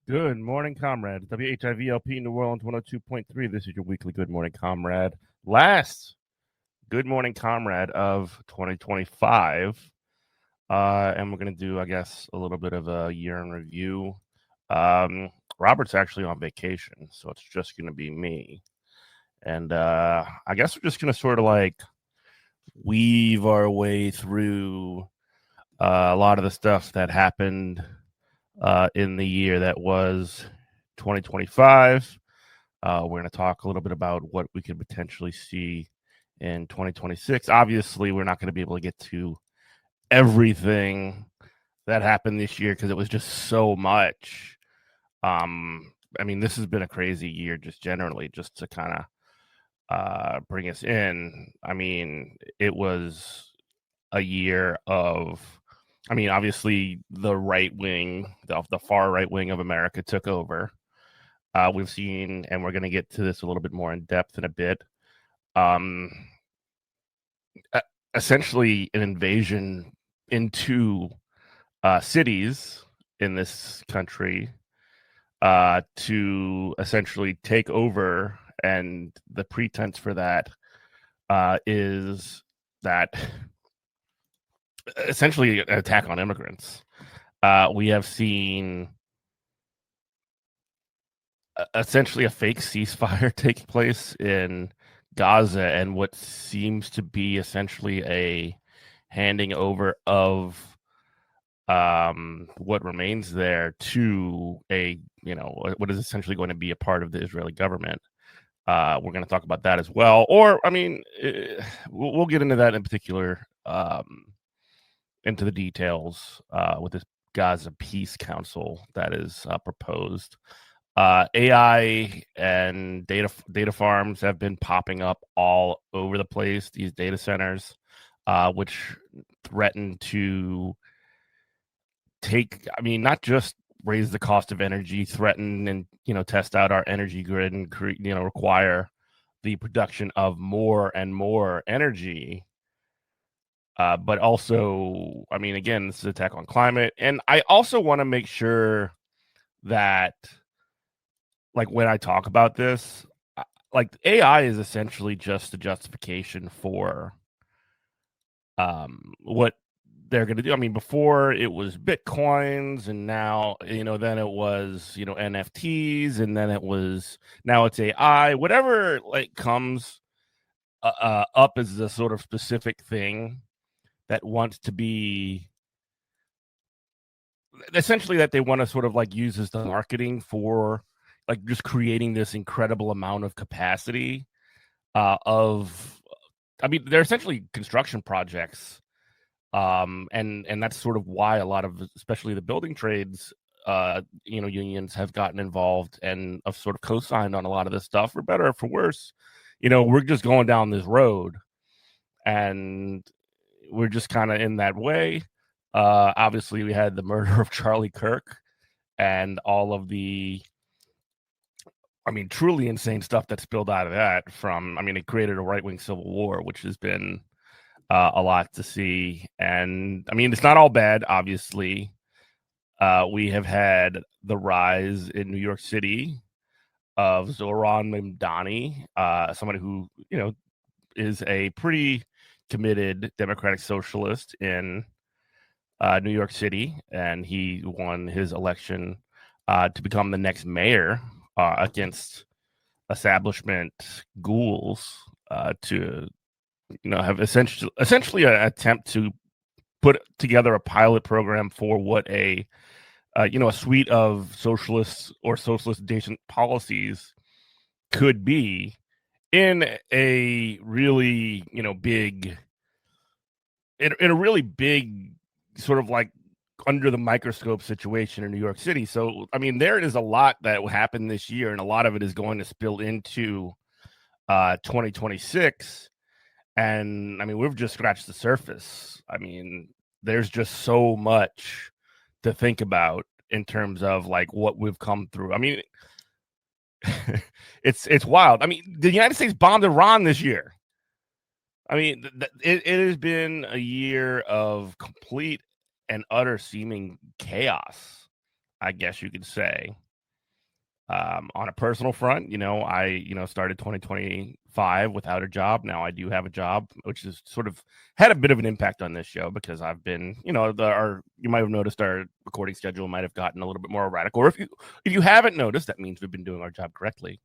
Good morning, comrade. WHIVLP New Orleans 102.3. This is your weekly Good Morning Comrade. Last Good Morning Comrade of 2025. And we're going to do, I guess, a little bit of a year in review. Robert's actually on vacation, so it's just going to be me. And I guess we're just going to sort of like weave our way through a lot of the stuff that happened in the year that was 2025. We're going to talk a little bit about what we could potentially see in 2026. Obviously, we're not going to be able to get to everything that happened this year because it was just so much. I mean, this has been a crazy year just generally, just to kind of bring us in. I mean, it was a year of, I mean, obviously the right wing, the far right wing of America took over. We've seen, and we're going to get to this a little bit more in depth in a bit. Um, Essentially, an invasion into cities in this country to essentially take over, and the pretense for that is that essentially an attack on immigrants. We have seen essentially a fake ceasefire take place in Gaza, and what seems to be essentially a handing over of what remains there to a, you know, what is essentially going to be a part of the Israeli government. We're going to talk about that as well. Or, I mean, we'll get into that in particular, into the details with this Gaza Peace Council that is proposed. AI and data farms have been popping up all over the place. These data centers, which threaten to take, I mean, not just raise the cost of energy, threaten and test out our energy grid and require the production of more and more energy. But also, I mean, again, this is an attack on climate, and I also want to make sure that, like, when I talk about this, like, AI is essentially just a justification for what they're going to do. I mean, before it was Bitcoins, and now, then it was, NFTs, and then now it's AI. Whatever like comes up as a sort of specific thing that wants to be essentially that they want to sort of like use as the marketing for like just creating this incredible amount of capacity of, I mean, they're essentially construction projects, and that's sort of why a lot of, especially the building trades, unions have gotten involved and have sort of co-signed on a lot of this stuff, for better or for worse. We're just going down this road, and we're just kind of in that way. Obviously, we had the murder of Charlie Kirk and all of the, I mean, truly insane stuff that spilled out of that. From, I mean, it created a right-wing civil war, which has been a lot to see. And I mean, it's not all bad, obviously. We have had the rise in New York City of Zohran Mamdani, somebody who, is a pretty committed democratic socialist in New York City, and he won his election to become the next mayor against establishment ghouls to have essentially an attempt to put together a pilot program for what a a suite of socialist or socialist adjacent policies could be in a really big, in a really big sort of like under the microscope situation in New York City. So I mean, there is a lot that happened this year, and a lot of it is going to spill into 2026. And I mean, we've just scratched the surface. I mean, there's just so much to think about in terms of like what we've come through. I mean, it's wild. I mean, the United States bombed Iran this year. I mean, it has been a year of complete and utter seeming chaos, I guess you could say. On a personal front, I started 2025 without a job. Now I do have a job, which has sort of had a bit of an impact on this show because I've been, you might have noticed our recording schedule might have gotten a little bit more erratic. Or if you haven't noticed, that means we've been doing our job correctly.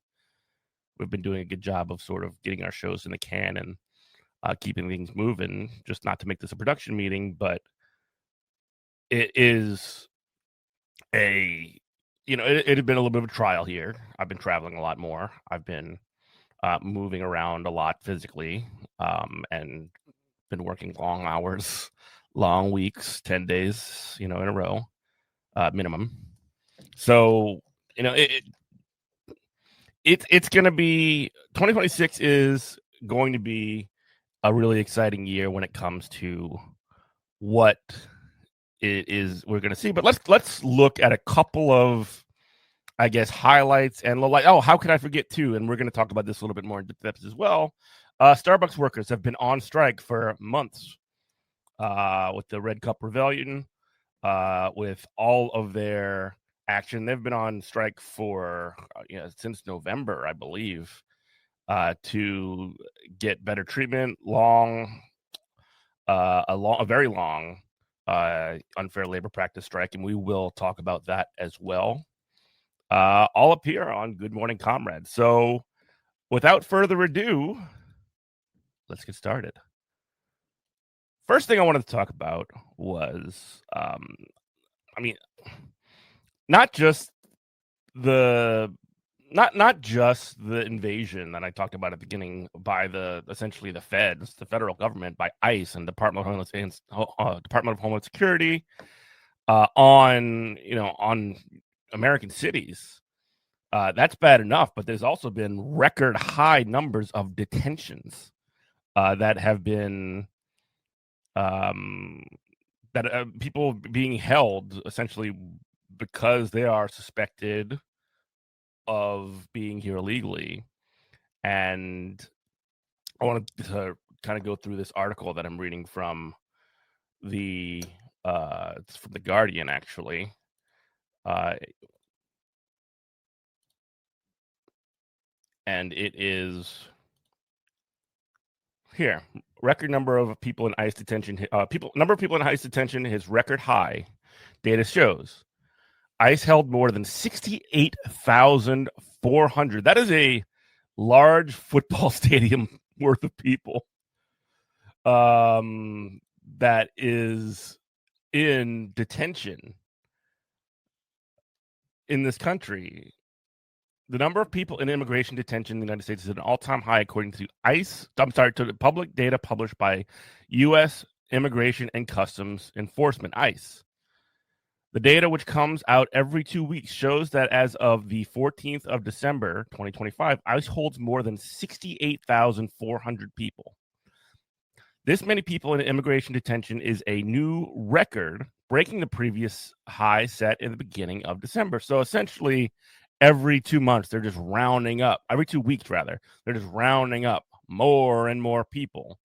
We've been doing a good job of sort of getting our shows in the can and keeping things moving. Just not to make this a production meeting, but it is it had been a little bit of a trial here. I've been traveling a lot more. I've been moving around a lot physically, and been working long hours, long weeks, 10 days, in a row, minimum. So, it's going to be 2026 is going to be a really exciting year when it comes to what it is we're going to see. But let's look at a couple of, I guess, highlights and how could I forget too? And we're going to talk about this a little bit more in depth as well. Starbucks workers have been on strike for months with the Red Cup Rebellion, with all of their action. They've been on strike for since November, I believe, to get better treatment. A very long unfair labor practice strike, and we will talk about that as well. All up here on Good Morning Comrades. So, without further ado, let's get started. First thing I wanted to talk about was, not just the invasion that I talked about at the beginning by essentially the feds, the federal government, by ICE and Department of Homeland Security, on American cities. That's bad enough, but there's also been record high numbers of detentions that have been people being held essentially because they are suspected of being here illegally. And I wanted to kind of go through this article that I'm reading from it's from the Guardian, actually. And it is here. Record number of people in ICE detention. Number of people in ICE detention is record high. Data shows ICE held more than 68,400. That is a large football stadium worth of people. That is in detention in this country. The number of people in immigration detention in the United States is at an all-time high, according to to the public data published by U.S. Immigration and Customs Enforcement, ICE. The data, which comes out every 2 weeks, shows that as of the 14th of December, 2025, ICE holds more than 68,400 people. This many people in immigration detention is a new record, breaking the previous high set in the beginning of December. So essentially, every 2 months, they're just rounding up. Every 2 weeks, rather, they're just rounding up more and more people.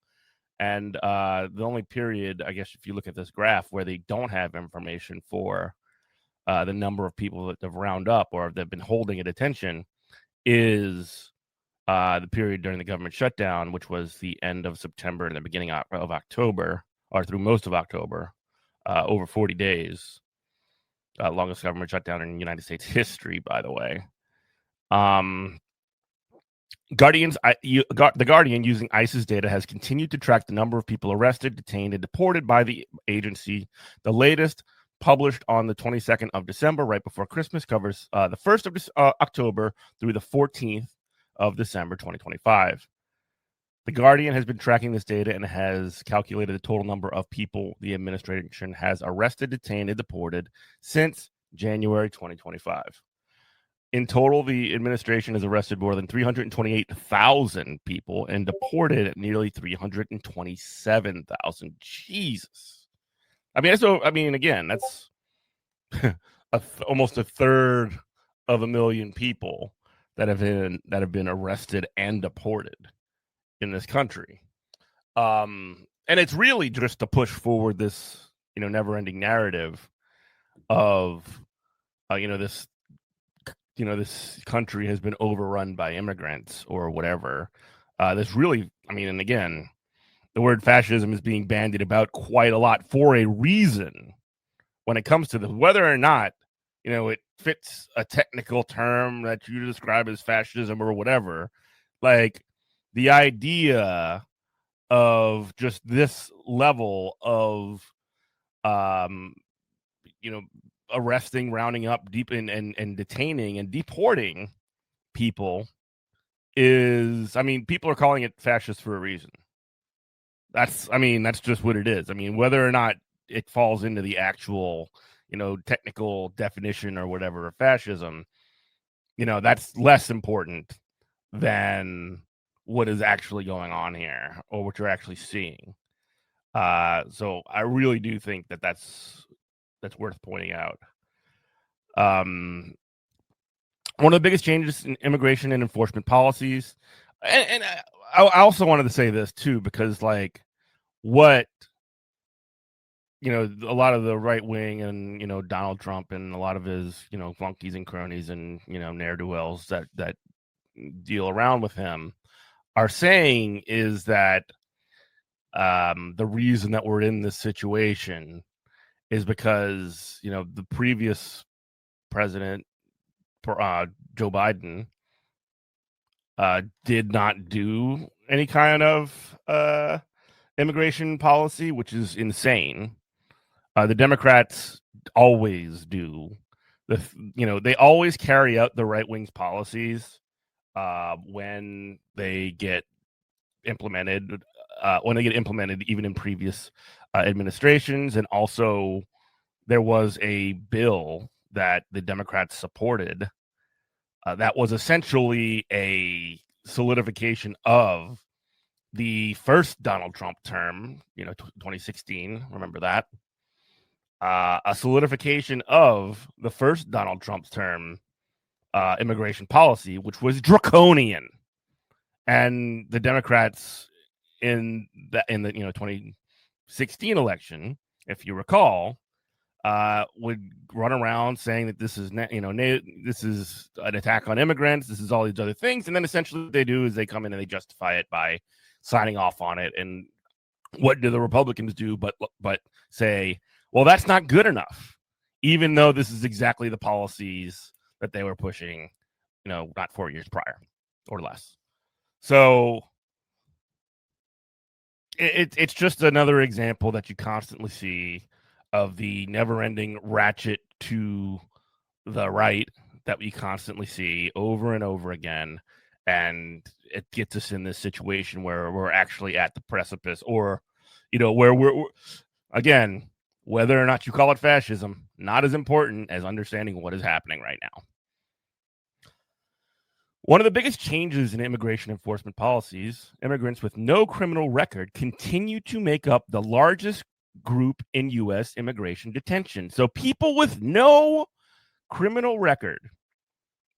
And the only period, I guess, if you look at this graph where they don't have information for the number of people that they've round up or they've been holding at detention is the period during the government shutdown, which was the end of September and the beginning of October, or through most of October, over 40 days. Longest government shutdown in United States history, by the way. The Guardian, using ICE's data, has continued to track the number of people arrested, detained, and deported by the agency. The latest, published on the 22nd of December, right before Christmas, covers the 1st of October through the 14th of December 2025. The Guardian has been tracking this data and has calculated the total number of people the administration has arrested, detained, and deported since January 2025. In total, the administration has arrested more than 328,000 people and deported nearly 327,000. Jesus. Again, that's almost a third of a million people that have been arrested and deported in this country. And it's really just to push forward this, never-ending narrative of, this this country has been overrun by immigrants or whatever. This really, and again, the word fascism is being bandied about quite a lot for a reason when it comes to this, whether or not, it fits a technical term that you describe as fascism or whatever. Like the idea of just this level of, um, arresting, rounding up, deep and detaining and deporting people is, people are calling it fascist for a reason. That's just what it is. Whether or not it falls into the actual, technical definition or whatever of fascism, that's less important than what is actually going on here or what you're actually seeing. So I really do think that that's worth pointing out. One of the biggest changes in immigration and enforcement policies, and I also wanted to say this too, because like what a lot of the right wing and Donald Trump and a lot of his flunkies and cronies and ne'er-do-wells that deal around with him are saying is that the reason that we're in this situation is because the previous president, Joe Biden, did not do any kind of immigration policy, which is insane. The Democrats always do. They always carry out the right wing's policies when they get implemented. Even in previous administrations, and also there was a bill that the Democrats supported that was essentially a solidification of the first Donald Trump term, 2016. Remember that? A solidification of the first Donald Trump's term immigration policy, which was draconian, and the Democrats in the 2016 election, if you recall, would run around saying that this is this is an attack on immigrants, this is all these other things, and then essentially what they do is they come in and they justify it by signing off on it. And what do the Republicans do but say, well, that's not good enough, even though this is exactly the policies that they were pushing, not 4 years prior or less. So it's just another example that you constantly see of the never-ending ratchet to the right that we constantly see over and over again. And it gets us in this situation where we're actually at the precipice, or, where we're again, whether or not you call it fascism, not as important as understanding what is happening right now. One of the biggest changes in immigration enforcement policies, immigrants with no criminal record continue to make up the largest group in U.S. immigration detention. So people with no criminal record,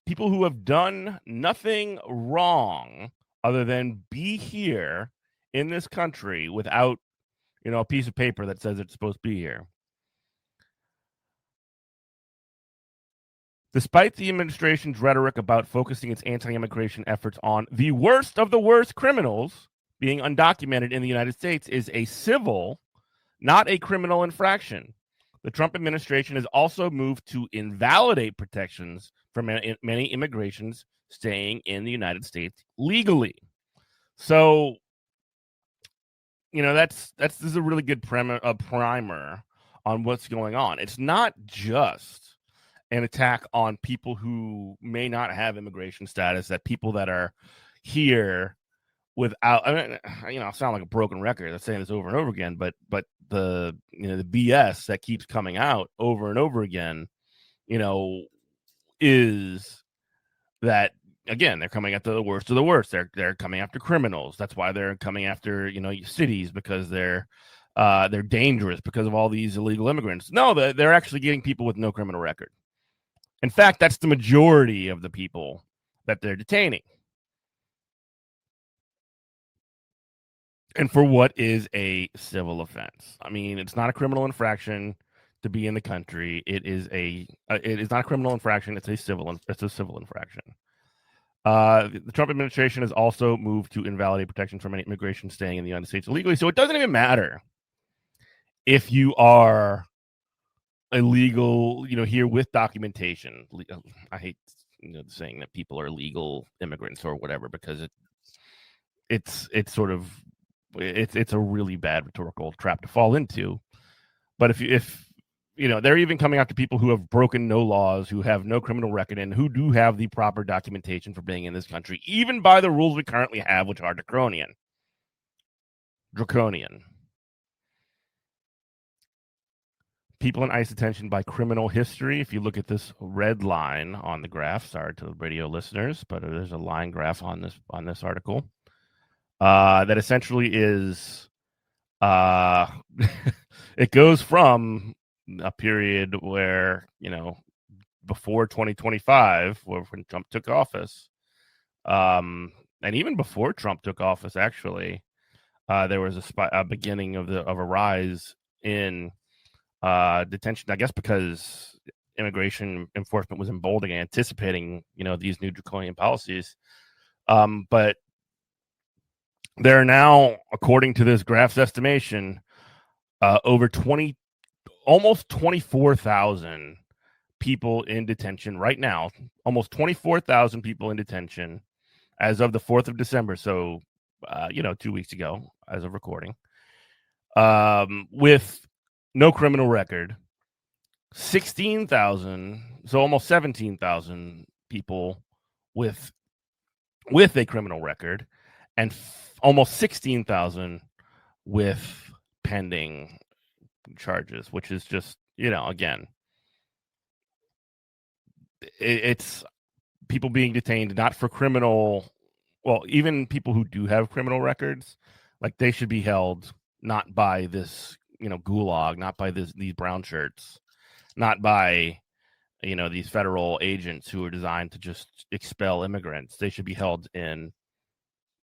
people who have done nothing wrong other than be here in this country without, a piece of paper that says it's supposed to be here. Despite the administration's rhetoric about focusing its anti-immigration efforts on the worst of the worst criminals being undocumented in the United States is a civil, not a criminal infraction. The Trump administration has also moved to invalidate protections for many immigrants staying in the United States legally. So, this is a really good primer on what's going on. It's not just an attack on people who may not have immigration status, that people that are here without, I sound like a broken record. I'm saying this over and over again, but the the BS that keeps coming out over and over again, is that, again, they're coming after the worst of the worst. They're coming after criminals. That's why they're coming after cities, because they're dangerous because of all these illegal immigrants. No, they're actually getting people with no criminal record. In fact, that's the majority of the people that they're detaining. And for what is a civil offense? It's not a criminal infraction. to be in the country, it is not a criminal infraction. It's a civil infraction. The Trump administration has also moved to invalidate protections from any immigration staying in the United States illegally. So it doesn't even matter if you are illegal, here with documentation. I hate saying that people are legal immigrants or whatever, because it's sort of it's a really bad rhetorical trap to fall into. But if they're even coming after people who have broken no laws, who have no criminal record, and who do have the proper documentation for being in this country, even by the rules we currently have, which are draconian. People in ICE detention by criminal history. If you look at this red line on the graph, sorry to the radio listeners, but there's a line graph on this article that essentially is it goes from a period where before 2025, when Trump took office, and even before Trump took office, actually, there was a beginning of a rise in detention, I guess, because immigration enforcement was emboldened and anticipating, these new draconian policies. But there are now, according to this graph's estimation, almost 24,000 people in detention right now. Almost 24,000 people in detention as of the 4th of December. So, 2 weeks ago, as of recording, with no criminal record. 16,000, so almost 17,000 people with a criminal record, and almost 16,000 with pending charges, which is just, again, it's people being detained not for criminal. Well, even people who do have criminal records, like, they should be held not by this, gulag, not by these brown shirts, not by these federal agents who are designed to just expel immigrants. They should be held in,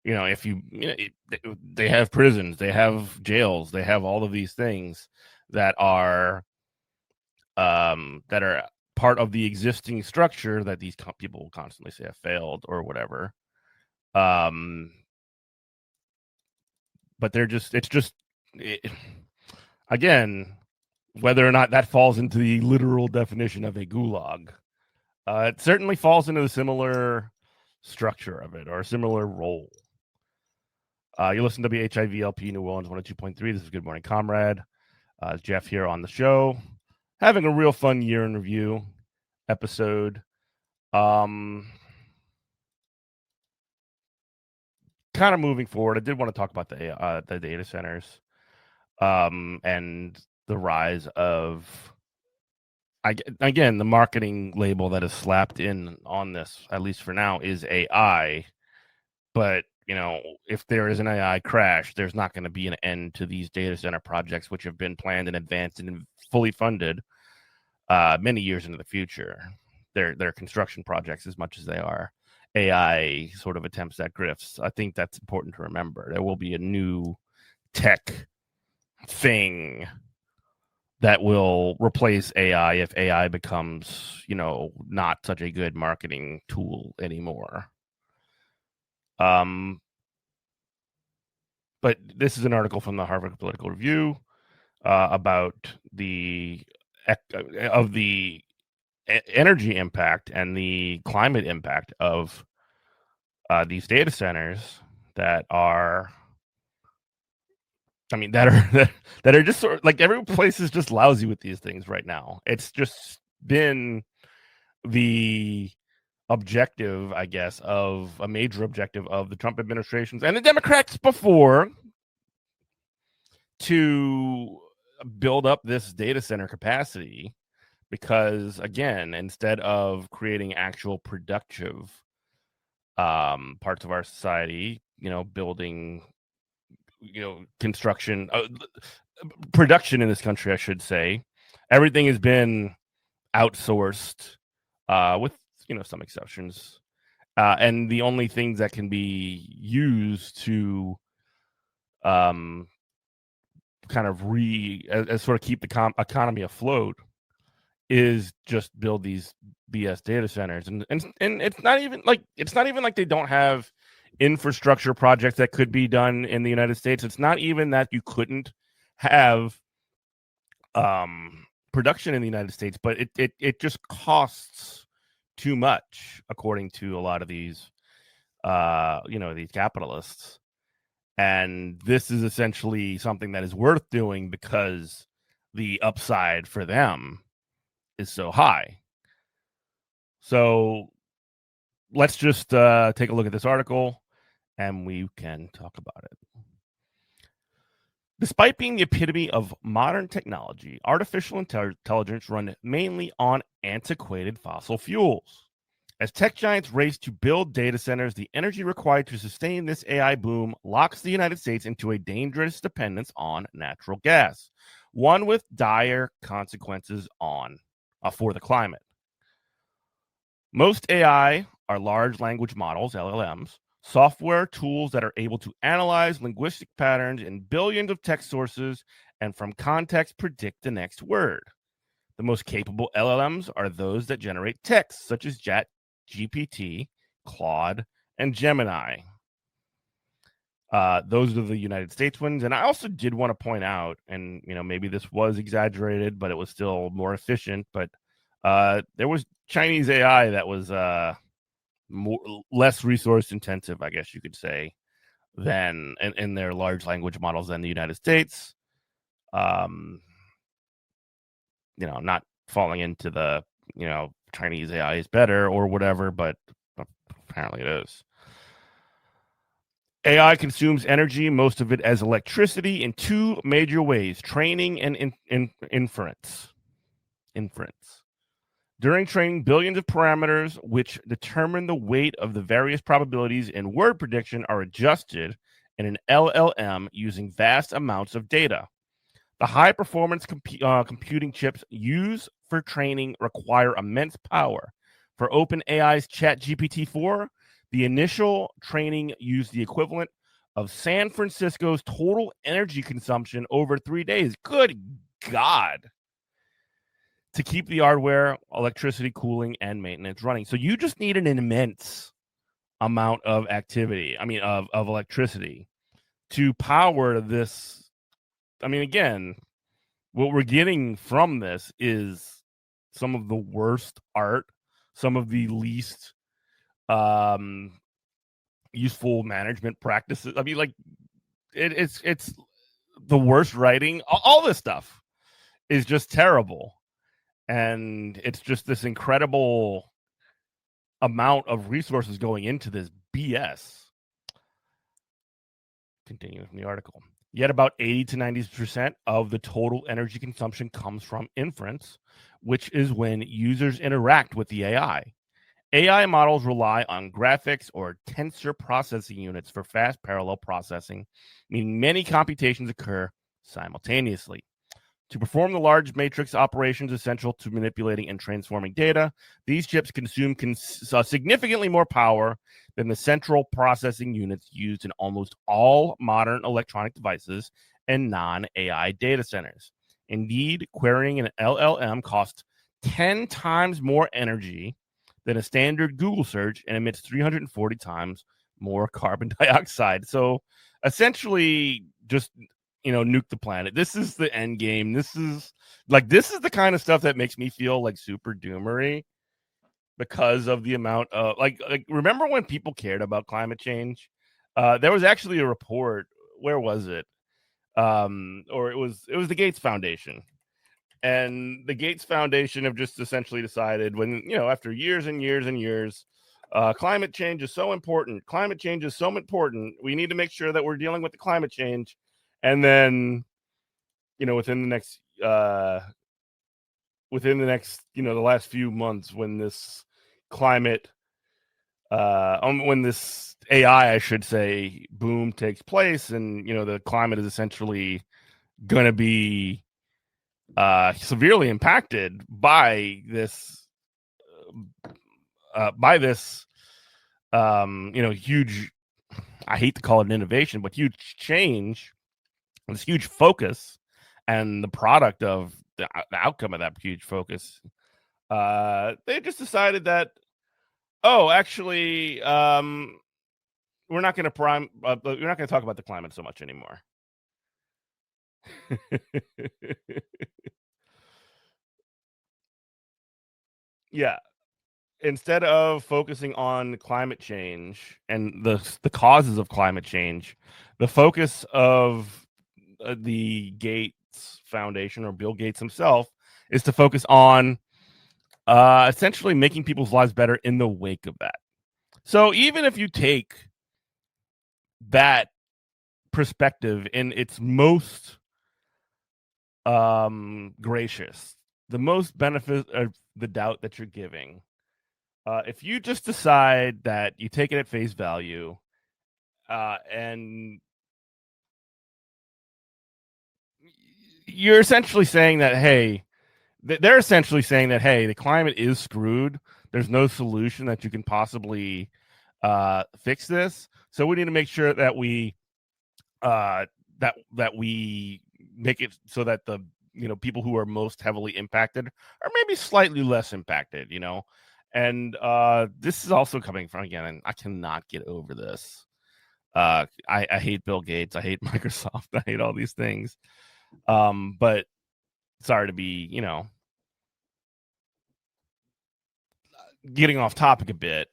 they have prisons, they have jails, they have all of these things that are part of the existing structure that these people constantly say have failed or whatever. But again, whether or not that falls into the literal definition of a gulag, it certainly falls into a similar structure of it, or a similar role. You listen to WHIVLP New Orleans 102.3. This is Good Morning Comrade. Jeff here on the show, having a real fun year in review episode. Kind of moving forward, I did want to talk about the data centers, and the rise of, again, the marketing label that is slapped in on this, at least for now, is AI. But if there is an AI crash, there's not going to be an end to these data center projects, which have been planned in advance and fully funded many years into the future. They're construction projects as much as they are AI sort of attempts at grifts. I think that's important to remember. There will be a new tech thing that will replace AI if AI becomes, not such a good marketing tool anymore. But this is an article from the Harvard Political Review about the energy impact and the climate impact of these data centers that are, that are just sort of like, every place is just lousy with these things right now. It's just been the objective, I guess, of a major objective of the Trump administrations and the Democrats before, to build up this data center capacity, because, again, instead of creating actual productive parts of our society, building, construction, production in this country, I should say, everything has been outsourced, with some exceptions, and the only things that can be used to kind of as sort of keep the economy afloat is just build these BS data centers, and it's not even like they don't have infrastructure projects that could be done in the United States. It's not even that you couldn't have production in the United States, but it just costs too much, according to a lot of these these capitalists. And this is essentially something that is worth doing because the upside for them is so high. So let's just take a look at this article and we can talk about it. Despite being the epitome of modern technology, artificial intelligence runs mainly on antiquated fossil fuels. As tech giants race to build data centers, the energy required to sustain this AI boom locks the United States into a dangerous dependence on natural gas, one with dire consequences for the climate. Most AI are large language models, LLMs, software tools that are able to analyze linguistic patterns in billions of text sources and from context predict the next word. The most capable LLMs are those that generate text, such as ChatGPT, Claude, and Gemini. Those are the United States ones. And I also did want to point out, and maybe this was exaggerated, but it was still more efficient. But there was Chinese AI that was less resource intensive, I guess you could say, than in their large language models than the United States. Not falling into the Chinese AI is better or whatever, but apparently it is. AI consumes energy, most of it as electricity, in two major ways: training and inference. During training, billions of parameters which determine the weight of the various probabilities in word prediction are adjusted in an LLM using vast amounts of data. The high-performance computing chips used for training require immense power. For OpenAI's ChatGPT-4, the initial training used the equivalent of San Francisco's total energy consumption over 3 days. Good God. To keep the hardware, electricity, cooling, and maintenance running. So you just need an immense amount of activity, of electricity to power this. Again, what we're getting from this is some of the worst art, some of the least useful management practices. It's the worst writing. All this stuff is just terrible. And it's just this incredible amount of resources going into this BS. Continuing from the article. Yet about 80 to 90% of the total energy consumption comes from inference, which is when users interact with the AI. AI models rely on graphics or tensor processing units for fast parallel processing, meaning many computations occur simultaneously. To perform the large matrix operations essential to manipulating and transforming data, these chips consume significantly more power than the central processing units used in almost all modern electronic devices and non-AI data centers. Indeed, querying an LLM costs 10 times more energy than a standard Google search and emits 340 times more carbon dioxide. So essentially, just nuke the planet. This is the end game. This is the kind of stuff that makes me feel like super doomery, because of the amount of remember when people cared about climate change? There was actually a report. Where was it? Or it was the Gates Foundation. And the Gates Foundation have just essentially decided, when after years and years and years, climate change is so important. Climate change is so important. We need to make sure that we're dealing with the climate change. And then, within the next, the last few months, when this climate, when this AI, I should say, boom takes place, and the climate is essentially going to be severely impacted by this, huge. I hate to call it an innovation, but huge change. this huge focus, and the product of the outcome of that huge focus, they just decided that, oh, actually, we're not going to we're not going to talk about the climate so much anymore. Yeah. Instead of focusing on climate change and the causes of climate change, the focus of the Gates Foundation, or Bill Gates himself, is to focus on essentially making people's lives better in the wake of that. So even if you take that perspective in its most gracious, the most benefit of the doubt that you're giving, if you just decide that you take it at face value, and you're essentially saying that, hey, they're essentially saying that, hey, the climate is screwed. There's no solution that you can possibly fix this. So we need to make sure that we that we make it so that the people who are most heavily impacted are maybe slightly less impacted. And this is also coming from, again, and I cannot get over this. I hate Bill Gates. I hate Microsoft. I hate all these things. But sorry to be, getting off topic a bit.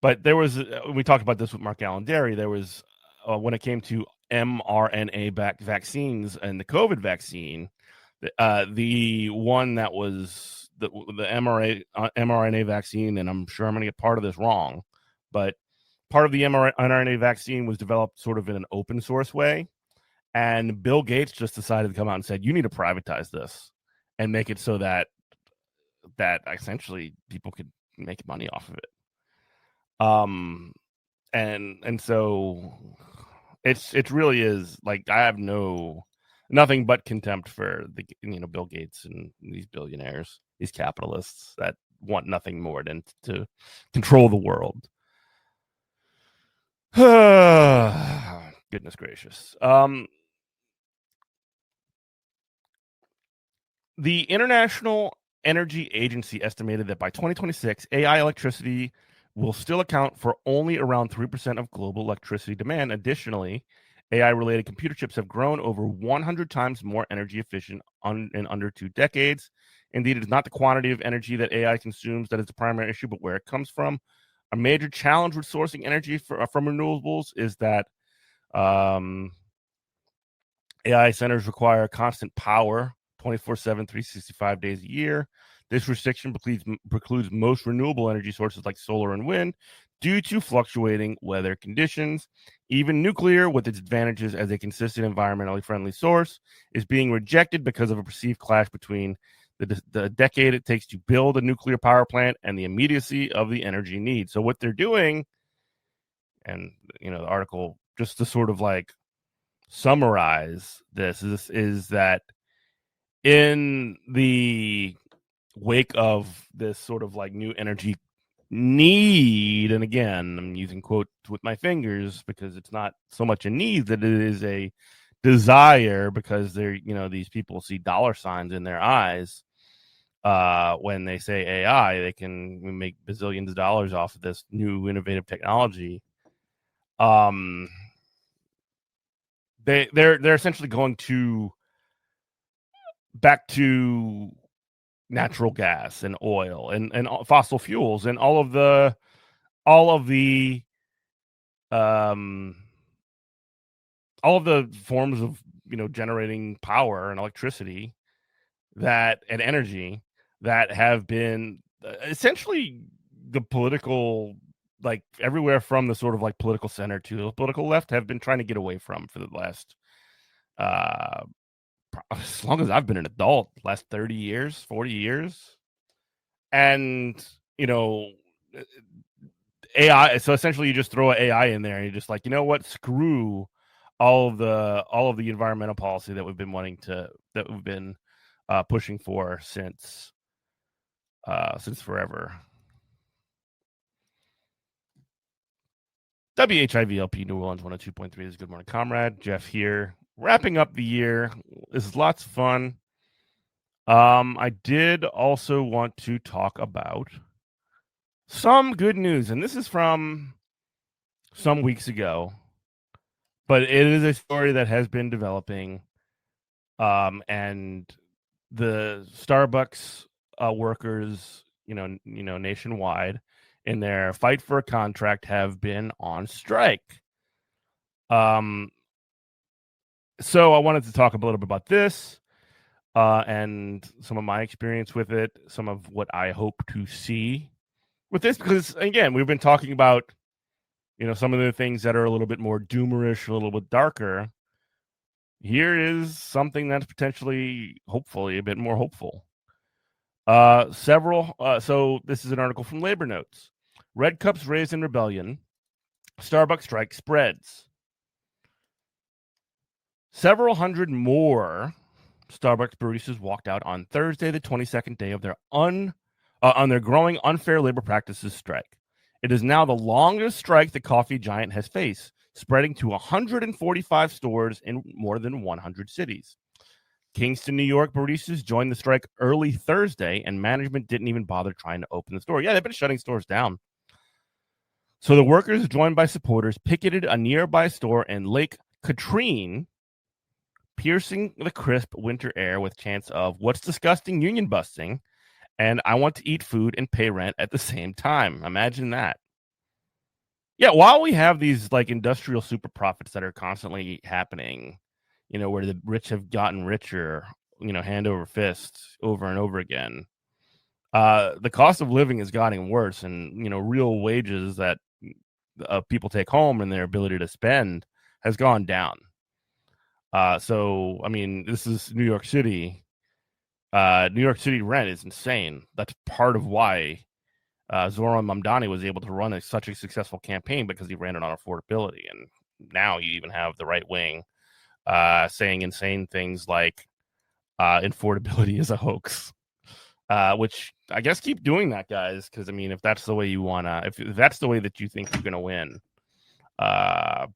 But there was, we talked about this with Mark Allen Derry. There was, when it came to mRNA vaccines and the COVID vaccine, the one that was the mRNA vaccine, and I'm sure I'm going to get part of this wrong, but part of the mRNA vaccine was developed sort of in an open source way. And Bill Gates just decided to come out and said, you need to privatize this and make it so that essentially people could make money off of it. And so it really is like, I have nothing but contempt for the Bill Gates and these billionaires, these capitalists that want nothing more than to control the world. Goodness gracious. The International Energy Agency estimated that by 2026, AI electricity will still account for only around 3% of global electricity demand. Additionally, AI-related computer chips have grown over 100 times more energy efficient in under 2 decades. Indeed, it is not the quantity of energy that AI consumes that is the primary issue, but where it comes from. A major challenge with sourcing energy from renewables is that AI centers require constant power 24/7, 365 days a year. This restriction precludes most renewable energy sources like solar and wind due to fluctuating weather conditions. Even nuclear, with its advantages as a consistent, environmentally friendly source, is being rejected because of a perceived clash between the decade it takes to build a nuclear power plant and the immediacy of the energy need. So what they're doing, and the article, just to sort of like summarize this, is that in the wake of this sort of like new energy need, and again, I'm using quotes with my fingers because it's not so much a need that it is a desire, because they're, these people see dollar signs in their eyes. When they say AI, they can make bazillions of dollars off of this new innovative technology. They're essentially going to back to natural gas and oil and fossil fuels and all of the um all of the forms of generating power and electricity and energy that have been essentially the political, like everywhere from the sort of like political center to the political left, have been trying to get away from for the last uh as long as I've been an adult, last 30 years, 40 years. And AI, so essentially you just throw an AI in there and you're just like, you know what, screw all of the environmental policy that we've been pushing for since forever. WHIVLP New Orleans 102.3 is Good Morning Comrade. Jeff here, wrapping up the year is lots of fun. I did also want to talk about some good news, and this is from some weeks ago, but it is a story that has been developing. And the Starbucks workers, nationwide, in their fight for a contract, have been on strike. So I wanted to talk a little bit about this. And some of my experience with it, some of what I hope to see with this, because again, we've been talking about, some of the things that are a little bit more doomerish, a little bit darker. Here is something that's potentially, hopefully, a bit more hopeful. So this is an article from Labor Notes. Red Cups raised in rebellion. Starbucks strike spreads. Several hundred more Starbucks baristas walked out on Thursday, the 22nd day of their on their growing unfair labor practices strike. It is now the longest strike the coffee giant has faced, spreading to 145 stores in more than 100 cities. Kingston, New York baristas joined the strike early Thursday, and management didn't even bother trying to open the store. Yeah, they've been shutting stores down. So the workers, joined by supporters, picketed a nearby store in Lake Katrine, piercing the crisp winter air with chants of "What's disgusting? Union busting," and "I want to eat food and pay rent at the same time." Imagine that. Yeah, while we have these like industrial super profits that are constantly happening, where the rich have gotten richer, hand over fist over and over again, the cost of living is getting worse, and real wages that people take home and their ability to spend has gone down. So I mean, this is New York City. New York City rent is insane. That's part of why Zoran Mamdani was able to run such a successful campaign, because he ran it on affordability. And now you even have the right wing saying insane things like affordability is a hoax, which I guess keep doing that, guys, because I mean, if that's the way you wanna, if that's the way that you think you're gonna win, I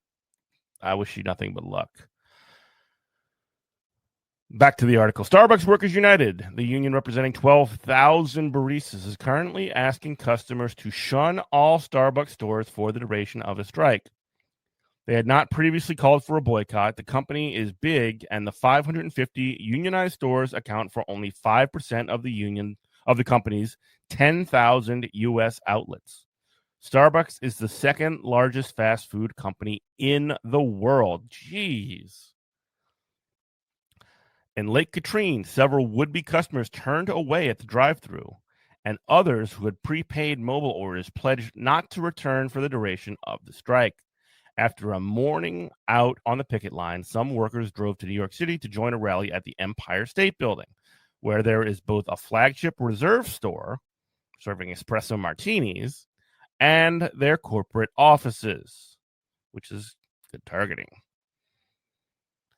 wish you nothing but luck. Back to the article. Starbucks Workers United, the union representing 12,000 baristas, is currently asking customers to shun all Starbucks stores for the duration of the strike. They had not previously called for a boycott. The company is big, and the 550 unionized stores account for only 5% of the company's 10,000 U.S. outlets. Starbucks is the second largest fast food company in the world. Jeez. In Lake Katrine, several would-be customers turned away at the drive-thru, and others who had prepaid mobile orders pledged not to return for the duration of the strike. After a morning out on the picket line, some workers drove to New York City to join a rally at the Empire State Building, where there is both a flagship Reserve store serving espresso martinis and their corporate offices, which is good targeting.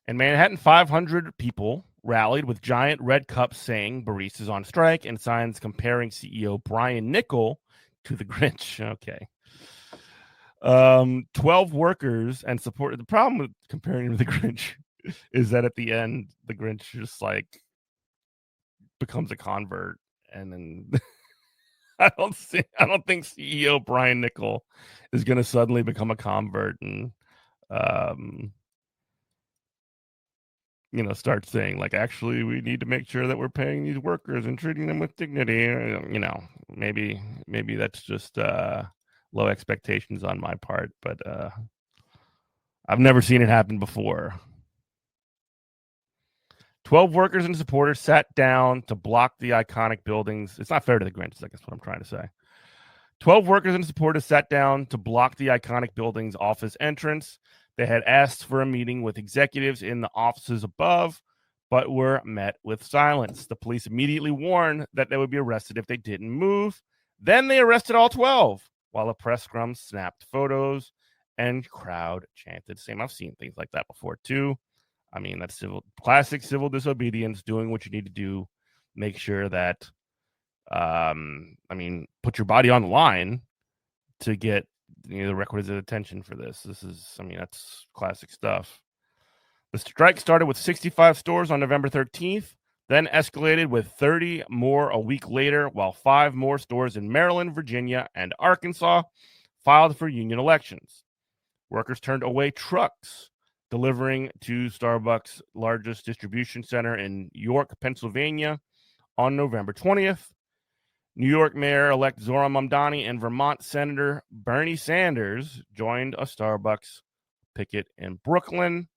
In Manhattan, 500 people rallied with giant red cups saying "Baristas on strike" and signs comparing CEO Brian Niccol to the Grinch. Okay. 12 workers and support. The problem with comparing him to the Grinch is that at the end, the Grinch just like becomes a convert, and then I don't think CEO Brian Niccol is going to suddenly become a convert and start saying like, actually, we need to make sure that we're paying these workers and treating them with dignity. Maybe that's just low expectations on my part, but I've never seen it happen before. 12 workers and supporters sat down to block the iconic buildings. It's not fair to the Grinch, I guess what I'm trying to say. 12 workers and supporters sat down to block the iconic building's office entrance. They had asked for a meeting with executives in the offices above, but were met with silence. The police immediately warned that they would be arrested if they didn't move. Then they arrested all 12, while a press scrum snapped photos and crowd chanted. Same, I've seen things like that before too. I mean, that's classic civil disobedience, doing what you need to do. Make sure that, put your body on the line to get the requisite attention for this. That's classic stuff. The strike started with 65 stores on November 13th, then escalated with 30 more a week later, while 5 more stores in Maryland, Virginia, and Arkansas filed for union elections. Workers turned away trucks delivering to Starbucks' largest distribution center in York, Pennsylvania on November 20th. New York Mayor-elect Zohran Mamdani and Vermont Senator Bernie Sanders joined a Starbucks picket in Brooklyn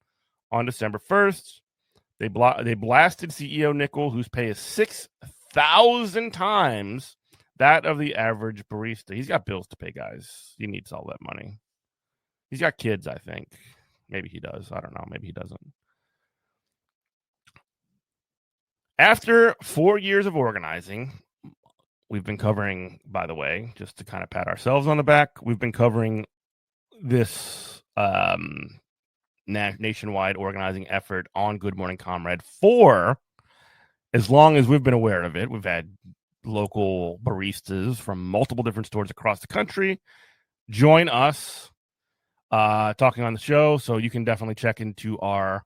on December 1st. They blasted CEO Nickel, whose pay is 6,000 times that of the average barista. He's got bills to pay, guys. He needs all that money. He's got kids, I think. Maybe he does. I don't know. Maybe he doesn't. After 4 years of organizing, we've been covering, by the way, just to kind of pat ourselves on the back, we've been covering this nationwide organizing effort on Good Morning Comrade for as long as we've been aware of it. We've had local baristas from multiple different stores across the country join us talking on the show, so you can definitely check into our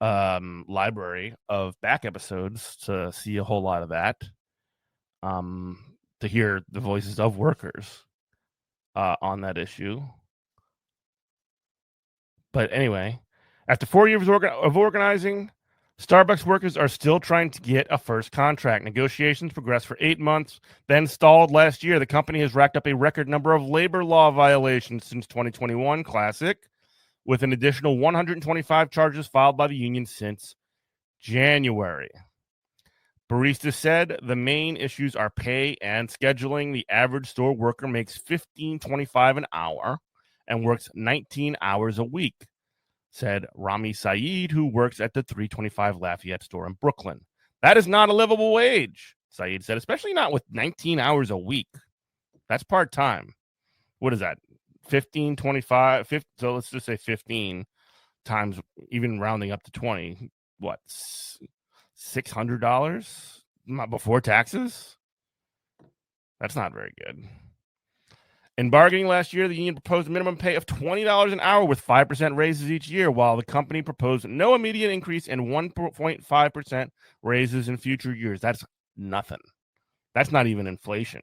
library of back episodes to see a whole lot of that, to hear the voices of workers on that issue. But anyway, after 4 years of organizing, Starbucks workers are still trying to get a first contract. Negotiations progressed for 8 months, then stalled last year. The company has racked up a record number of labor law violations since 2021 Classic, with an additional 125 charges filed by the union since January. Baristas said the main issues are pay and scheduling. The average store worker makes $15.25 an hour and works 19 hours a week, said Rami Saeed, who works at the 325 Lafayette store in Brooklyn. That is not a livable wage, Saeed said, especially not with 19 hours a week. That's part-time. What is that? 15, 25, 50, so let's just say 15 times, even rounding up to 20. What? $600? Not before taxes? That's not very good. In bargaining last year, the union proposed a minimum pay of $20 an hour with 5% raises each year, while the company proposed no immediate increase and 1.5% raises in future years. That's nothing. That's not even inflation.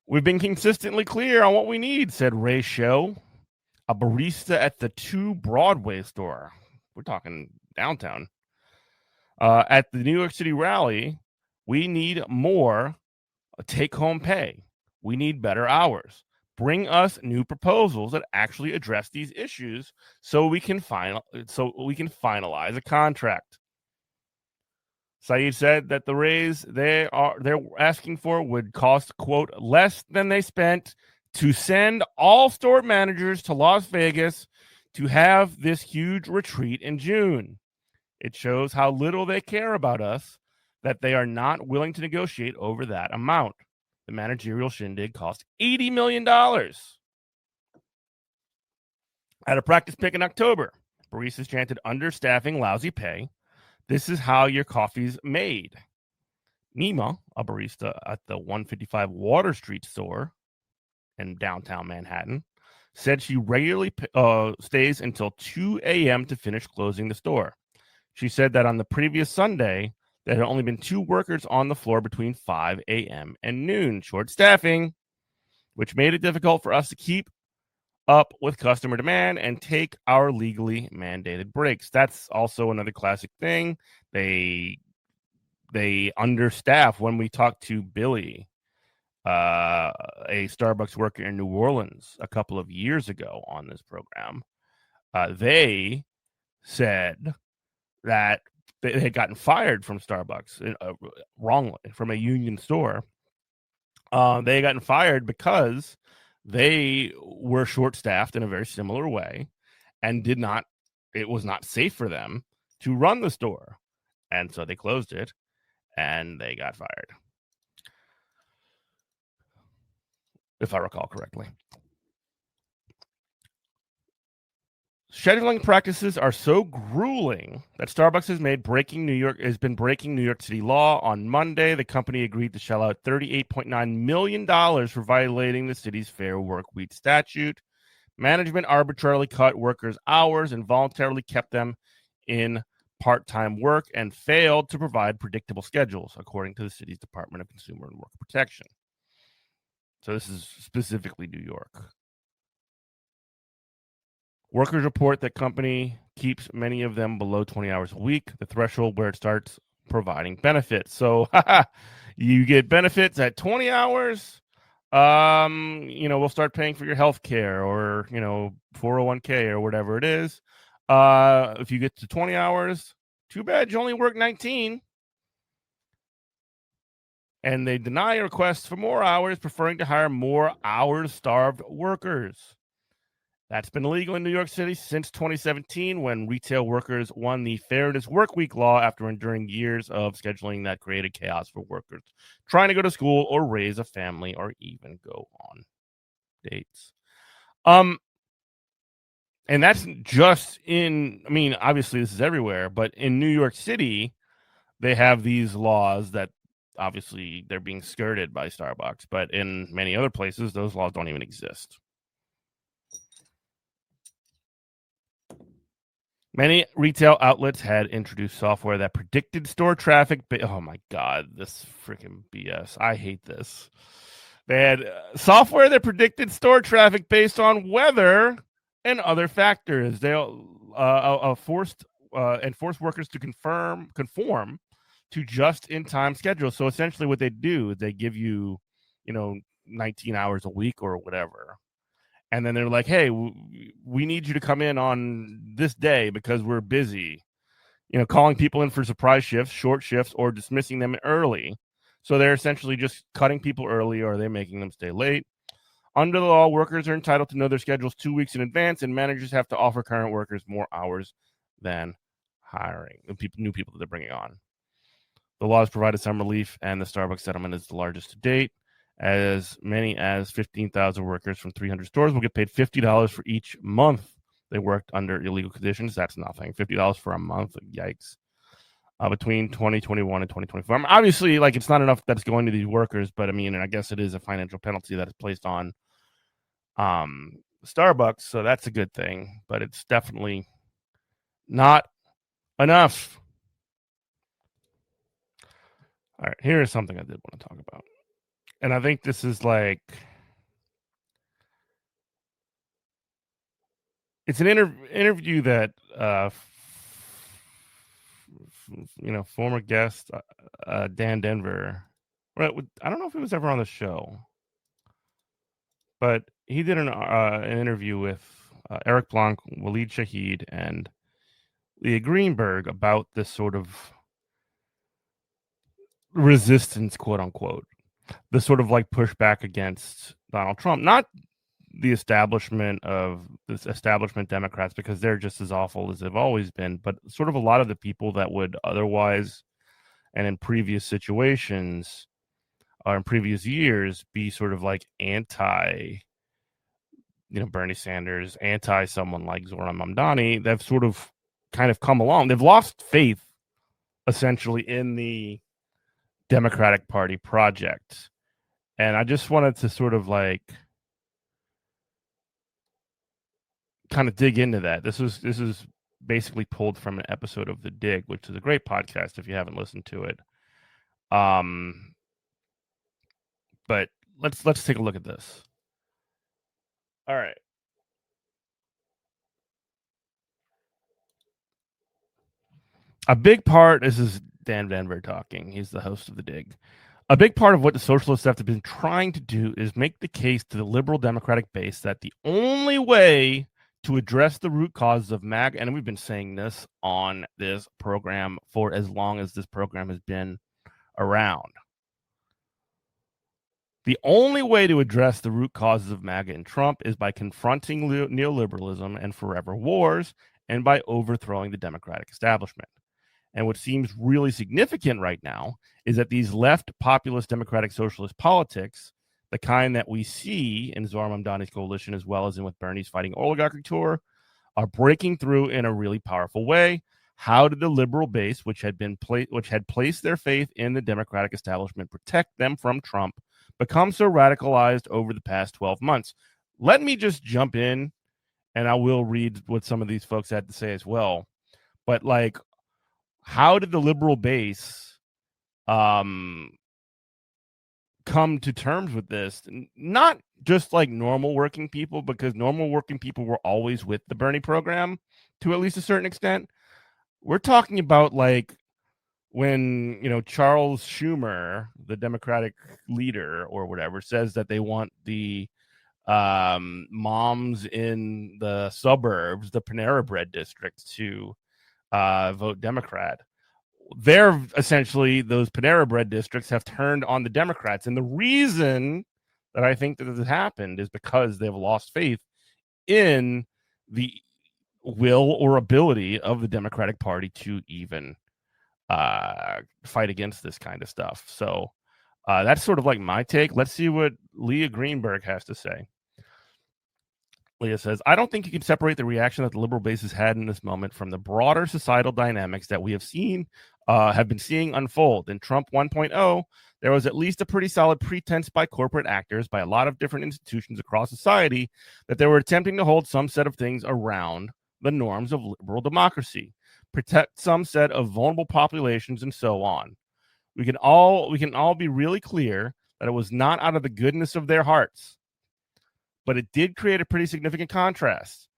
We've been consistently clear on what we need, said Ray Show, a barista at the 2 Broadway store. We're talking downtown. At the New York City rally, we need more take-home pay. We need better hours. Bring us new proposals that actually address these issues so we can finalize a contract. Saeed said that the raise they're asking for would cost, quote, less than they spent to send all store managers to Las Vegas to have this huge retreat in June. It shows how little they care about us that they are not willing to negotiate over that amount. The managerial shindig cost $80 million. At a practice pick in October, baristas chanted understaffing, lousy pay. This is how your coffee's made. Nima, a barista at the 155 Water Street store in downtown Manhattan, said she regularly stays until 2 a.m. to finish closing the store. She said that on the previous Sunday, there had only been 2 workers on the floor between 5 a.m. and noon. Short staffing, which made it difficult for us to keep up with customer demand and take our legally mandated breaks. That's also another classic thing. They understaff. When we talked to Billy, a Starbucks worker in New Orleans a couple of years ago on this program, they said that they had gotten fired from Starbucks wrongly from a union store. They had gotten fired because they were short-staffed in a very similar way and it was not safe for them to run the store. And so they closed it and they got fired, if I recall correctly. Scheduling practices are so grueling that Starbucks has been breaking New York City law. On Monday, the company agreed to shell out $38.9 million for violating the city's Fair Work Week statute. Management arbitrarily cut workers' hours and voluntarily kept them in part-time work and failed to provide predictable schedules, according to the city's Department of Consumer and Worker Protection. So this is specifically New York. Workers report that company keeps many of them below 20 hours a week, the threshold where it starts providing benefits. So you get benefits at 20 hours. We'll start paying for your health care or, 401k or whatever it is. If you get to 20 hours, too bad you only work 19. And they deny requests for more hours, preferring to hire more hours-starved workers. That's been illegal in New York City since 2017, when retail workers won the Fairness Workweek law after enduring years of scheduling that created chaos for workers trying to go to school or raise a family or even go on dates. And that's just obviously this is everywhere, but in New York City, they have these laws that obviously they're being skirted by Starbucks, but in many other places, those laws don't even exist. Many retail outlets had introduced software that predicted store traffic. Oh my God, this freaking BS. I hate this. They had software that predicted store traffic based on weather and other factors. They forced workers to conform to just-in-time schedules. So essentially what they do is they give you, 19 hours a week or whatever. And then they're like, hey, we need you to come in on this day because we're busy, calling people in for surprise shifts, short shifts, or dismissing them early. So they're essentially just cutting people early, or they're making them stay late. Under the law, workers are entitled to know their schedules 2 weeks in advance, and managers have to offer current workers more hours than hiring the new people that they're bringing on. The law has provided some relief, and the Starbucks settlement is the largest to date. As many as 15,000 workers from 300 stores will get paid $50 for each month they worked under illegal conditions. That's nothing. $50 for a month. Yikes. Between 2021 and 2024. Obviously, it's not enough that's going to these workers, but I guess it is a financial penalty that is placed on Starbucks, so that's a good thing, but it's definitely not enough. All right, here's something I did want to talk about. And I think this is it's an interview that former guest Dan Denver. I don't know if he was ever on the show, but he did an interview with Eric Blanc, Waleed Shahid, and Leah Greenberg about this sort of resistance, quote unquote, the sort of pushback against Donald Trump, not the establishment Democrats, because they're just as awful as they've always been, but sort of a lot of the people that would otherwise and in previous situations or in previous years be sort of anti Bernie Sanders, anti someone like Zoran Mamdani. They've sort of kind of come along. They've lost faith essentially in the Democratic Party project. And I just wanted to sort of kind of dig into that. This is basically pulled from an episode of The Dig, which is a great podcast if you haven't listened to it. But let's take a look at this. All right. A big part, this is Dan Denver talking. He's the host of The Dig. A big part of what the socialists have been trying to do is make the case to the liberal Democratic base that the only way to address the root causes of MAGA, and we've been saying this on this program for as long as this program has been around. The only way to address the root causes of MAGA and Trump is by confronting neoliberalism and forever wars, and by overthrowing the Democratic establishment. And what seems really significant right now is that these left populist democratic socialist politics, the kind that we see in Zoran Mamdani's coalition as well as in with Bernie's fighting oligarchy tour, are breaking through in a really powerful way. How did the liberal base, which had placed their faith in the Democratic establishment, protect them from Trump, become so radicalized over the past 12 months? Let me just jump in and I will read what some of these folks had to say as well. But like, how did the liberal base come to terms with this? Not just like normal working people, because normal working people were always with the Bernie program to at least a certain extent. We're talking about like when, Charles Schumer, the Democratic leader or whatever, says that they want the moms in the suburbs, the Panera Bread districts, to vote Democrat. They're essentially, those Panera Bread districts have turned on the Democrats. And the reason that I think that this has happened is because they've lost faith in the will or ability of the Democratic Party to even fight against this kind of stuff. So that's sort of like my take. Let's see what Leah Greenberg has to say. Leah says, I don't think you can separate the reaction that the liberal base has had in this moment from the broader societal dynamics that we have been seeing unfold. In Trump 1.0, there was at least a pretty solid pretense by corporate actors, by a lot of different institutions across society, that they were attempting to hold some set of things around the norms of liberal democracy, protect some set of vulnerable populations, and so on. We can all be really clear that it was not out of the goodness of their hearts, but it did create a pretty significant contrast.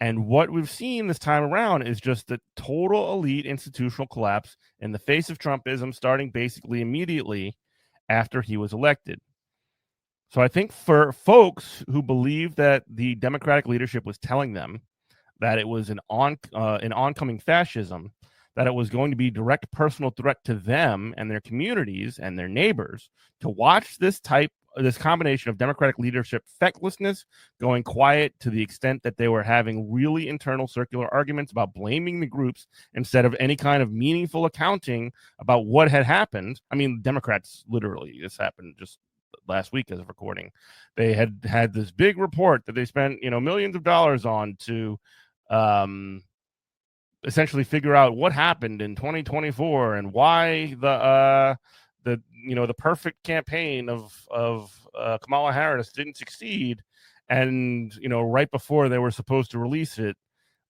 And what we've seen this time around is just the total elite institutional collapse in the face of Trumpism, starting basically immediately after he was elected. So I think for folks who believe that the Democratic leadership was telling them that it was an oncoming fascism, that it was going to be direct personal threat to them and their communities and their neighbors, to watch this combination of Democratic leadership fecklessness going quiet to the extent that they were having really internal circular arguments about blaming the groups instead of any kind of meaningful accounting about what had happened. I mean, Democrats, literally, this happened just last week as of recording. They had this big report that they spent, millions of dollars on to essentially figure out what happened in 2024 and why the perfect campaign of Kamala Harris didn't succeed. And right before they were supposed to release it,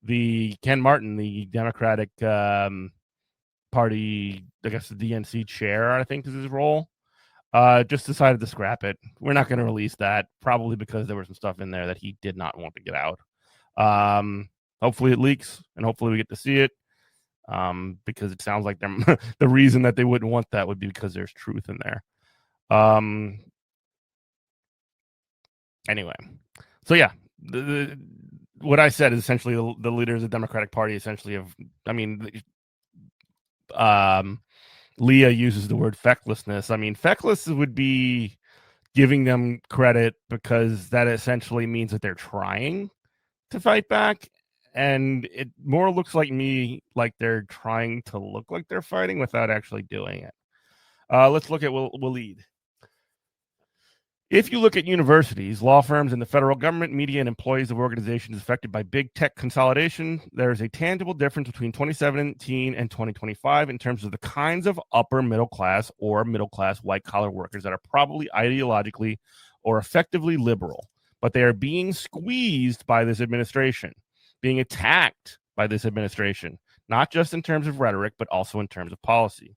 the Ken Martin, the Democratic Party, I guess the DNC chair, I think is his role, just decided to scrap it. We're not going to release that, probably because there was some stuff in there that he did not want to get out. Hopefully it leaks, and hopefully we get to see it, because it sounds like the reason that they wouldn't want that would be because there's truth in there. Anyway, so yeah, what I said is essentially the leaders of the Democratic Party essentially have, Leah uses the word fecklessness. I mean, feckless would be giving them credit because that essentially means that they're trying to fight back. And it more looks like they're trying to look like they're fighting without actually doing it. Let's look at Waleed. If you look at universities, law firms, and the federal government, media, and employees of organizations affected by big tech consolidation, there is a tangible difference between 2017 and 2025 in terms of the kinds of upper middle class or middle class white collar workers that are probably ideologically or effectively liberal, but they are being squeezed by this administration, being attacked by this administration, not just in terms of rhetoric, but also in terms of policy.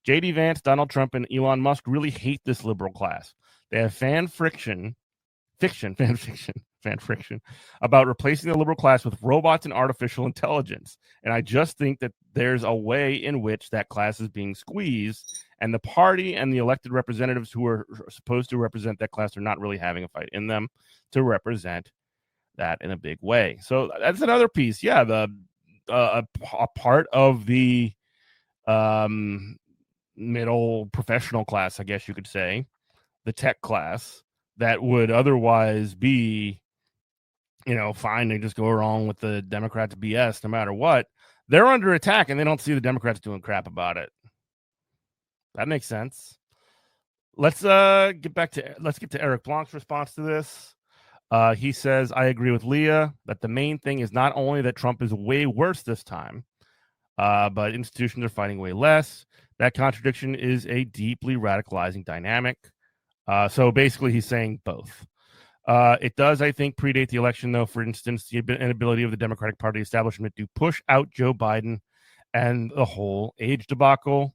J.D. Vance, Donald Trump, and Elon Musk really hate this liberal class. They have fan friction about replacing the liberal class with robots and artificial intelligence. And I just think that there's a way in which that class is being squeezed, and the party and the elected representatives who are supposed to represent that class are not really having a fight in them to represent that in a big way. So that's another piece. Yeah, a part of the middle professional class, I guess you could say, the tech class, that would otherwise be, fine to just go along with the Democrats' BS no matter what. They're under attack, and they don't see the Democrats doing crap about it. That makes sense. Let's get to Eric Blanc's response to this. He says, I agree with Leah that the main thing is not only that Trump is way worse this time, but institutions are fighting way less. That contradiction is a deeply radicalizing dynamic. So basically, he's saying both. It does, I think, predate the election, though. For instance, the inability of the Democratic Party establishment to push out Joe Biden and the whole age debacle,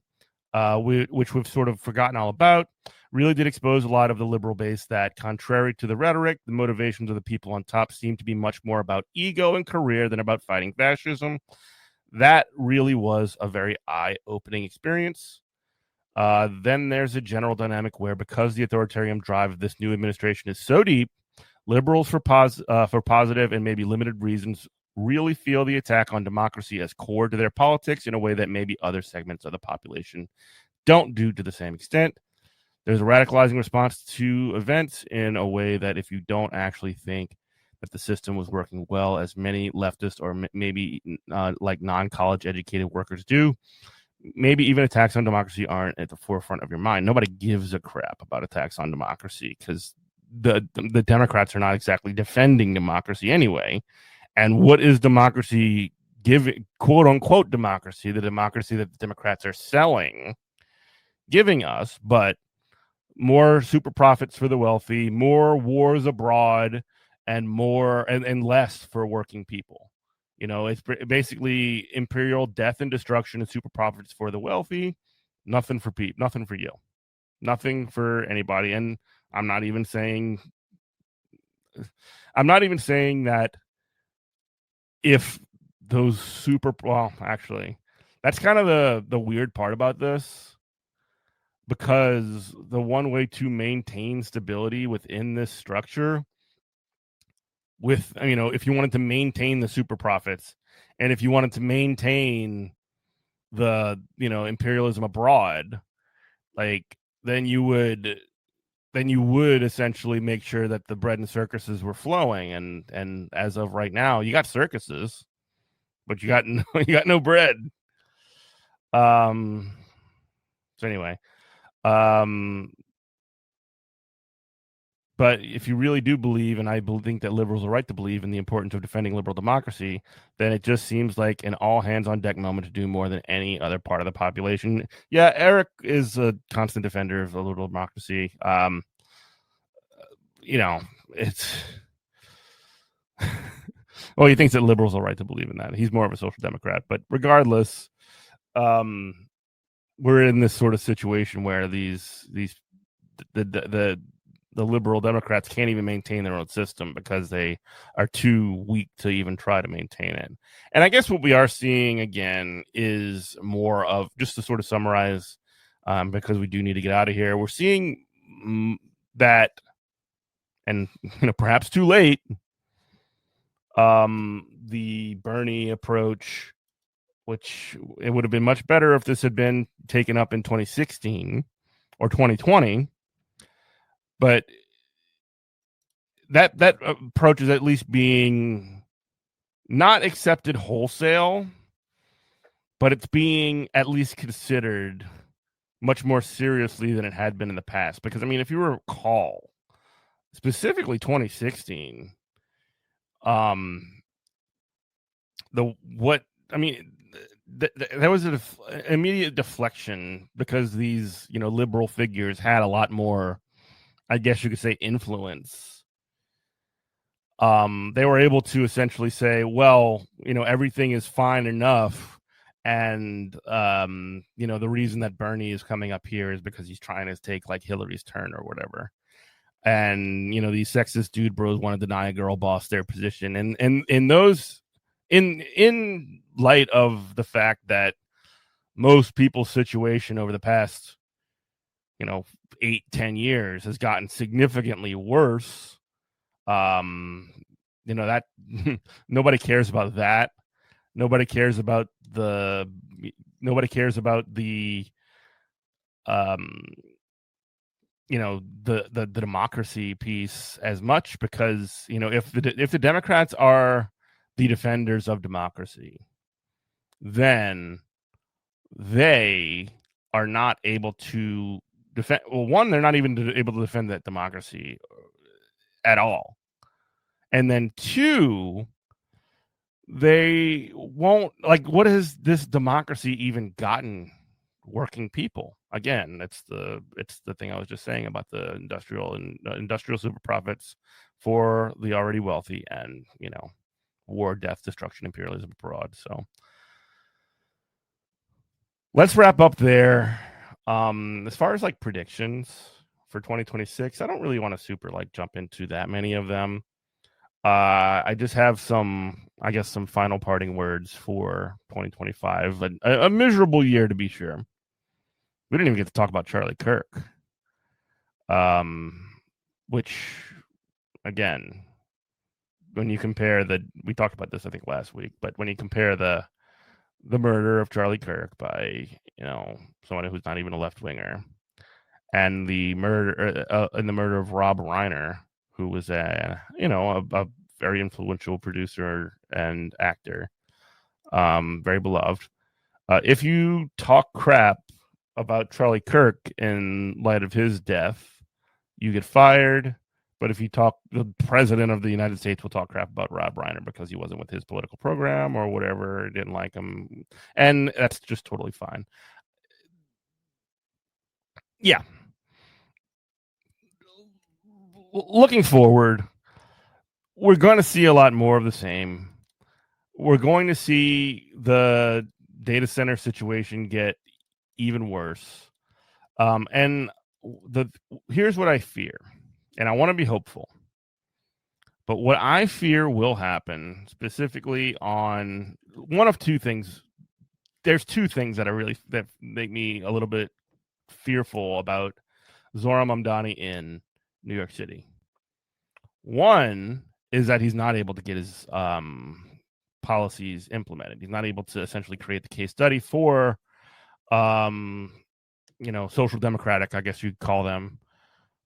which we've sort of forgotten all about, really did expose a lot of the liberal base that, contrary to the rhetoric, the motivations of the people on top seem to be much more about ego and career than about fighting fascism. That really was a very eye-opening experience. Then there's a general dynamic where, because the authoritarian drive of this new administration is so deep, liberals, for positive and maybe limited reasons, really feel the attack on democracy as core to their politics in a way that maybe other segments of the population don't do to the same extent. There's a radicalizing response to events in a way that, if you don't actually think that the system was working well, as many leftist or maybe like non-college educated workers do, maybe even attacks on democracy aren't at the forefront of your mind. Nobody gives a crap about attacks on democracy because the Democrats are not exactly defending democracy anyway. And what is democracy giving, quote unquote democracy, the democracy that the Democrats are selling, giving us, but more super profits for the wealthy, more wars abroad, and more and less for working people. You know, it's basically imperial death and destruction and super profits for the wealthy. Nothing for people, nothing for you, nothing for anybody. And I'm not even saying that if those actually, that's kind of the weird part about this, because the one way to maintain stability within this structure, with, you know, if you wanted to maintain the super profits and if you wanted to maintain the, you know, imperialism abroad, like, then you would essentially make sure that the bread and circuses were flowing, and as of right now, you got circuses, but you got no bread. So anyway, but if you really do believe, and I think that liberals are right to believe in the importance of defending liberal democracy, then it just seems like an all hands on deck moment to do more than any other part of the population. Yeah, Eric is a constant defender of the liberal democracy. You know, it's well, he thinks that liberals are right to believe in that. He's more of a social democrat, but regardless, we're in this sort of situation where the liberal Democrats can't even maintain their own system because they are too weak to even try to maintain it. And I guess what we are seeing again is more of, just to sort of summarize, because we do need to get out of here, we're seeing that, and, you know, perhaps too late, the Bernie approach, which it would have been much better if this had been taken up in 2016 or 2020. But that approach is at least being not accepted wholesale, but it's being at least considered much more seriously than it had been in the past. Because, I mean, if you recall, specifically 2016, there was an immediate deflection because these, you know, liberal figures had a lot more, I guess you could say, influence. They were able to essentially say, well, you know, everything is fine enough, and you know, the reason that Bernie is coming up here is because he's trying to take like Hillary's turn or whatever. And, you know, these sexist dude bros want to deny a girl boss their position, and in light of the fact that most people's situation over the past, you know, 8-10 years has gotten significantly worse. You know, that nobody cares about that. Nobody cares about the you know, the democracy piece as much, because, you know, if the Democrats are the defenders of democracy, then they are not able to defend. Well, one, they're not even able to defend that democracy at all, and then two, they won't, like, what has this democracy even gotten working people. Again, it's the thing I was just saying about the industrial super profits for the already wealthy, and war, death, destruction, imperialism abroad. So let's wrap up there. As far as like predictions for 2026, I don't really want to super like jump into that many of them. I just have some final parting words for 2025, a miserable year to be sure. We didn't even get to talk about Charlie Kirk, which again, when you compare we talked about this I think last week, but when you compare the murder of Charlie Kirk by someone who's not even a left winger, and the murder of Rob Reiner, who was a very influential producer and actor, very beloved. If you talk crap about Charlie Kirk in light of his death, you get fired. But if you the president of the United States will talk crap about Rob Reiner because he wasn't with his political program or whatever, didn't like him, and that's just totally fine. Yeah. Looking forward, we're going to see a lot more of the same. We're going to see the data center situation get even worse. And here's what I fear, and I want to be hopeful. But what I fear will happen, specifically on one of two things. There's two things that make me a little bit fearful about Zohran Mamdani in New York City. One is that he's not able to get his policies implemented. He's not able to essentially create the case study for social democratic, I guess you'd call them,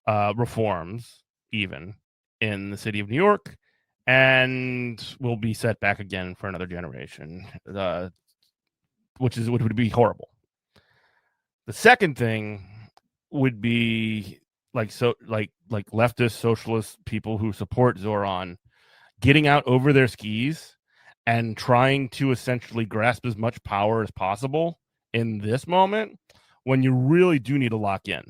reforms even in the city of New York, and will be set back again for another generation, which would be horrible. The second thing would be like leftist socialist people who support Zohran getting out over their skis and trying to essentially grasp as much power as possible in this moment when you really do need to lock in.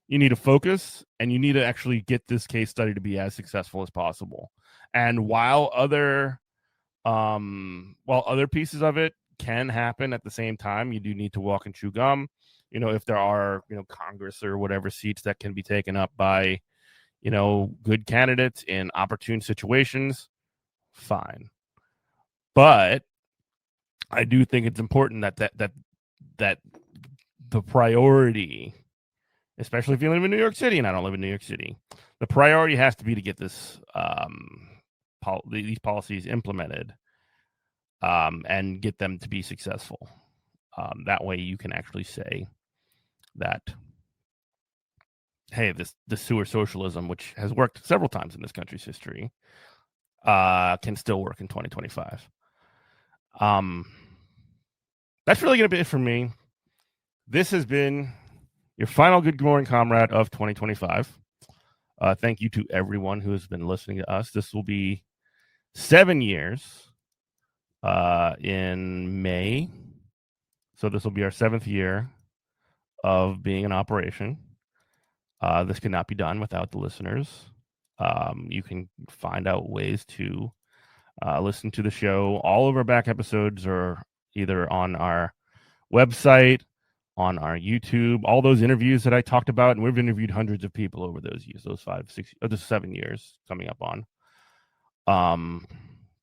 You need to focus, and you need to actually get this case study to be as successful as possible. And while other pieces of it can happen at the same time, you do need to walk and chew gum. If there are, Congress or whatever seats that can be taken up by, good candidates in opportune situations, fine. But I do think it's important that the priority, especially if you live in New York City, and I don't live in New York City, the priority has to be to get this these policies implemented, and get them to be successful. That way you can actually say that, hey, this sewer socialism, which has worked several times in this country's history, can still work in 2025. That's really going to be it for me. This has been your final Good Morning Comrade of 2025. Thank you to everyone who has been listening to us. This will be 7 years in May. So this will be our 7th year of being in operation. This could not be done without the listeners. You can find out ways to listen to the show. All of our back episodes are either on our website, on our YouTube, all those interviews that I talked about, and we've interviewed hundreds of people over those years, those 7 years coming up on.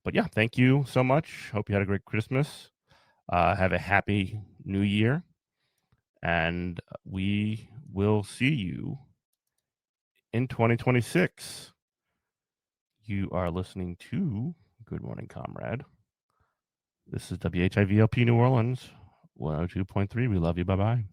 But yeah, thank you so much. Hope you had a great Christmas. Have a happy New Year, and we will see you in 2026. You are listening to Good Morning Comrade. This is WHIVLP New Orleans, 102.3. We love you. Bye-bye.